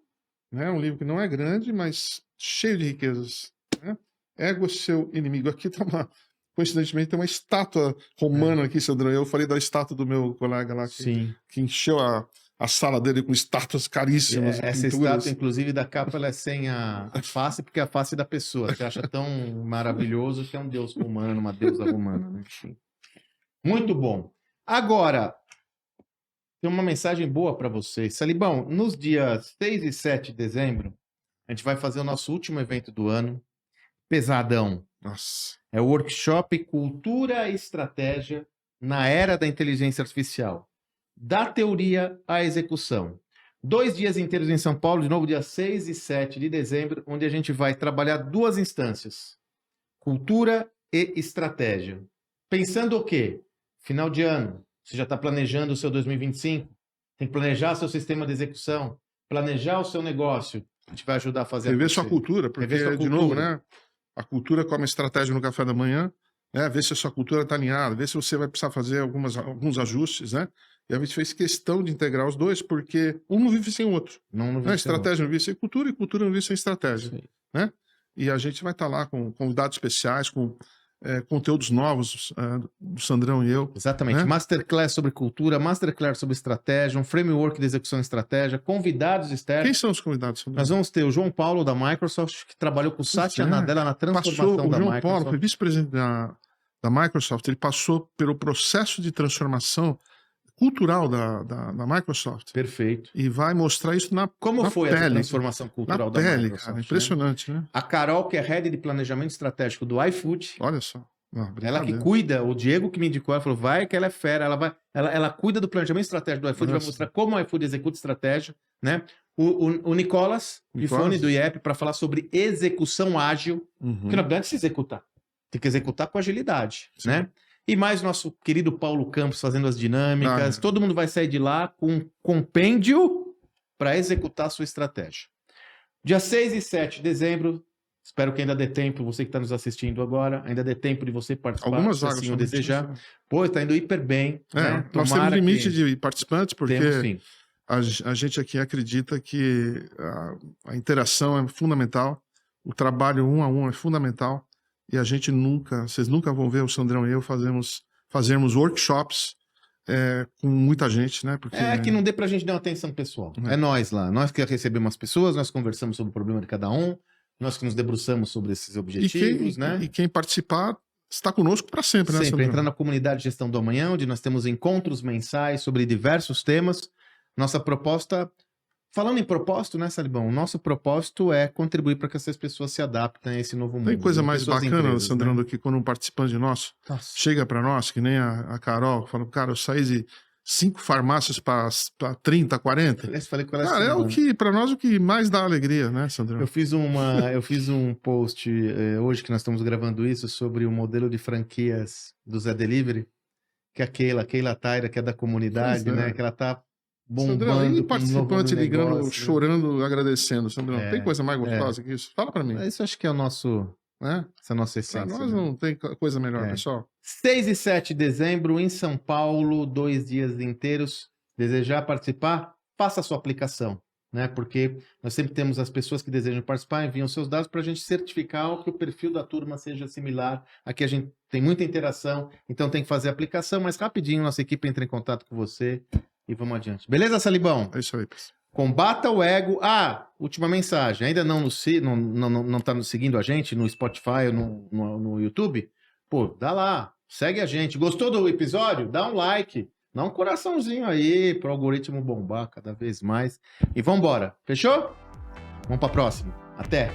né? Um livro que não é grande, mas cheio de riquezas. Né? Ego é seu inimigo. Aqui tá coincidentemente, tem uma estátua romana aqui, Sandrão. Eu falei da estátua do meu colega lá, que encheu a sala dele com estátuas caríssimas. Essa estátua, inclusive, da capa, ela é sem a face, porque é a face da pessoa. Você acha tão maravilhoso que é um deus romano, uma deusa romana. Né? Enfim. Muito bom. Agora, tem uma mensagem boa para vocês. Salibão, nos dias 6 e 7 de dezembro, a gente vai fazer o nosso último evento do ano. Pesadão. Nossa. É o workshop Cultura e Estratégia na Era da Inteligência Artificial. Da teoria à execução. 2 dias inteiros em São Paulo, de novo, dia 6 e 7 de dezembro, onde a gente vai trabalhar 2 instâncias. Cultura e estratégia. Pensando o quê? Final de ano. Você já está planejando o seu 2025? Tem que planejar seu sistema de execução. Planejar o seu negócio. A gente vai ajudar a fazer Rever sua cultura, porque, de novo, né? A cultura come estratégia no café da manhã, né? Ver se a sua cultura está alinhada, ver se você vai precisar fazer alguns ajustes, né? E a gente fez questão de integrar os dois, porque um não vive sem o outro. Estratégia não vive sem cultura e cultura não vive sem estratégia. Né? E a gente vai estar lá com convidados especiais, com conteúdos novos do Sandrão e eu. Exatamente. Né? Masterclass sobre cultura, masterclass sobre estratégia, um framework de execução de estratégia, convidados externos. Quem são os convidados, Sandrão? Nós vamos ter o João Paulo da Microsoft, que trabalhou com o Satya Nadella na transformação da Microsoft. O João Paulo foi vice-presidente da Microsoft, ele passou pelo processo de transformação cultural da Microsoft. Perfeito. E vai mostrar isso na Como na foi pele, essa transformação cultural da Microsoft? Cara, impressionante, né? A Carol, que é head de planejamento estratégico do iFood. Olha só. Ela que cuida, o Diego que me indicou, ela falou, vai que ela é fera, ela cuida do planejamento estratégico do iFood, vai mostrar como o iFood executa estratégia, né? O Nicolas Pifone do IEP para falar sobre execução ágil, que não adianta se executar, tem que executar com agilidade, né? E mais nosso querido Paulo Campos fazendo as dinâmicas. Todo mundo vai sair de lá com um compêndio para executar a sua estratégia. Dia 6 e 7 de dezembro, espero que ainda dê tempo, você que está nos assistindo agora, ainda dê tempo de você participar, algumas se vagas assim o desejar. Pô, está indo hiper bem. Né? Nós temos limite de participantes, porque temos, a gente aqui acredita que a interação é fundamental, o trabalho 1 a 1 é fundamental. E a gente vocês nunca vão ver o Sandrão e eu fazermos workshops com muita gente, né? Porque, que não dê pra gente dar uma atenção pessoal. É nós lá. Nós que recebemos as pessoas, nós conversamos sobre o problema de cada um, nós que nos debruçamos sobre esses objetivos, né? E quem participar está conosco para sempre, né, Sempre. Sandrão? Entrar na comunidade Gestão do Amanhã, onde nós temos encontros mensais sobre diversos temas. Nossa proposta... Falando em propósito, né, Salibão? O nosso propósito é contribuir para que essas pessoas se adaptem a esse novo mundo. Tem coisa mais bacana, Sandrão, né? do que quando um participante nosso chega para nós, que nem a Carol, fala, cara, eu saí de 5 farmácias para 30, 40. Eu falei com ela cara, assim, o que, para nós, o que mais dá alegria, né, Sandrão? Eu fiz um post hoje que nós estamos gravando isso sobre o modelo de franquias do Zé Delivery, que é a Keila Taira, que é da comunidade, né? Que ela tá bombando. Sandrão, e participante ligando, negócio, chorando, agradecendo, Sandrão. Tem coisa mais gostosa que isso? Fala para mim. Isso acho que é o nosso... Essa é a nossa essência. Para nós não tem coisa melhor, pessoal. 6 e 7 de dezembro, em São Paulo, 2 dias inteiros. Desejar participar? Faça a sua aplicação, né? Porque nós sempre temos as pessoas que desejam participar, enviam seus dados para a gente certificar que o perfil da turma seja similar. Aqui a gente tem muita interação, então tem que fazer a aplicação, mas rapidinho nossa equipe entra em contato com você e vamos adiante. Beleza, Salibão? É isso aí, pessoal. Combata o ego. Última mensagem. Ainda não tá nos seguindo a gente no Spotify ou no YouTube? Pô, dá lá. Segue a gente. Gostou do episódio? Dá um like. Dá um coraçãozinho aí pro algoritmo bombar cada vez mais. E vambora. Fechou? Vamos pra próxima. Até.